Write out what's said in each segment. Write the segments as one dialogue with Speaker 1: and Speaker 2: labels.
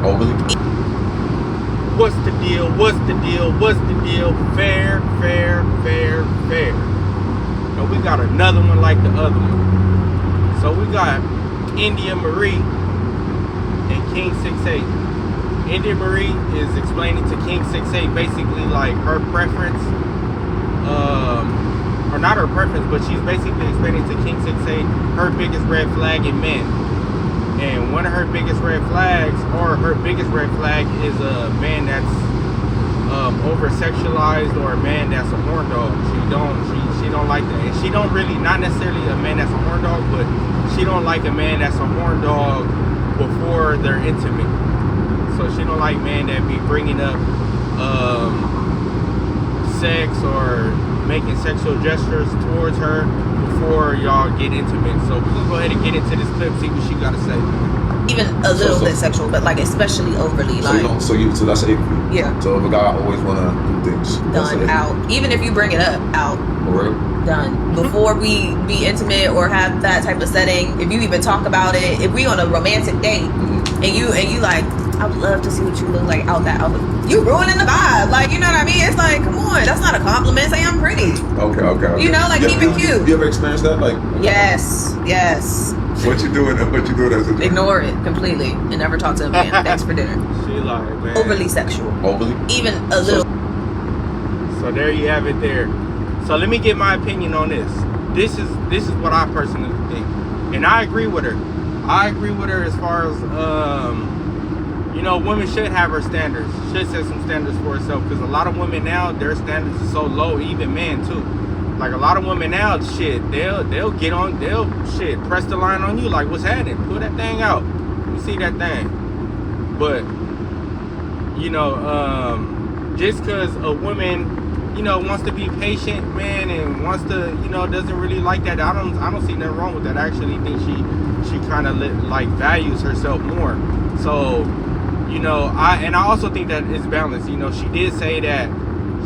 Speaker 1: Overly?
Speaker 2: What's the deal? What's the deal? What's the deal? Fair, fair, fair, fair. No, we got another one like the other one. So we got Indya Marie and king68. Indya Marie is explaining to king68 basically like her preference, or not her preference, but she's basically explaining to king68 her biggest red flag in men. And one of her biggest red flags, or her biggest red flag, is a man that's over-sexualized, or a man that's a horn dog. She don't like that. And she don't really, not necessarily a man that's a horn dog, but she don't like a man that's a horn dog before they're intimate. So she don't like men that be bringing up sex or making sexual gestures towards her before y'all get intimate. So we're gonna go ahead and get into this clip, see what she gotta say.
Speaker 3: Even a little bit sexual, but like especially overly.
Speaker 1: So that's icky.
Speaker 3: Yeah.
Speaker 1: So if a guy always wanna do things,
Speaker 3: done out. Even if you bring it up, out.
Speaker 1: For real?
Speaker 3: Done. Before we be intimate or have that type of setting, if you even talk about it, if we on a romantic date and you like, I would love to see what you look like out that outfit. You ruining the vibe. Like, you know what I mean? It's like, come on, that's not a compliment. Say I'm pretty.
Speaker 1: Okay.
Speaker 3: You know, like, keep it cute.
Speaker 1: You ever experienced that? Like,
Speaker 3: yes.
Speaker 1: What you doing as a
Speaker 3: Ignore it completely and never talk to a man. Thanks for dinner.
Speaker 2: She like, man.
Speaker 3: Overly sexual.
Speaker 1: Overly?
Speaker 3: Even a little.
Speaker 2: So there you have it there. So let me get my opinion on this. This is what I personally think. And I agree with her. I agree with her as far as, you know, women should have her standards. Should set some standards for herself. Because a lot of women now, their standards are so low, even men too. Like a lot of women now, shit, they'll get on, they'll press the line on you like, what's happening? Pull that thing out. Let me see that thing. But, you know, just because a woman, you know, wants to be patient, man, and wants to, you know, doesn't really like that, I don't see nothing wrong with that. I actually think she kind of like values herself more. So, you know, I also think that it's balanced. You know, she did say that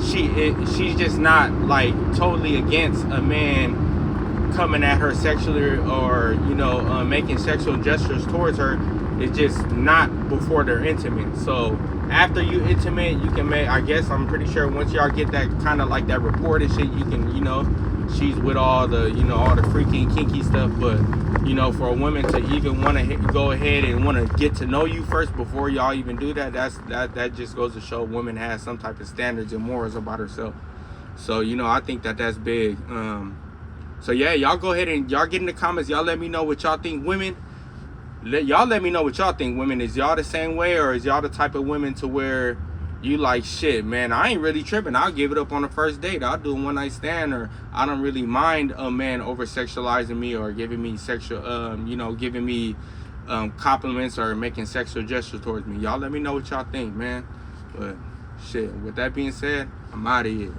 Speaker 2: she's just not like totally against a man coming at her sexually or, you know, making sexual gestures towards her. It's just not before they're intimate. So after you intimate, you can make, I guess, I'm pretty sure once y'all get that kind of like that rapport and shit, you can, you know, she's with all the, you know, all the freaky and kinky stuff. But, you know, for a woman to even want to go ahead and want to get to know you first before y'all even do that, that just goes to show women has some type of standards and morals about herself. So, you know, I think that's big. So yeah, y'all go ahead and y'all get in the comments. Y'all let me know what y'all think. Women, y'all let me know what y'all think. Women, is y'all the same way, or is y'all the type of women to where you like, shit, man, I ain't really tripping, I'll give it up on the first date, I'll do a one night stand, or I don't really mind a man over sexualizing me or giving me sexual, you know, giving me compliments or making sexual gestures towards me. Y'all let me know what y'all think, man. But shit, with that being said, I'm out of here.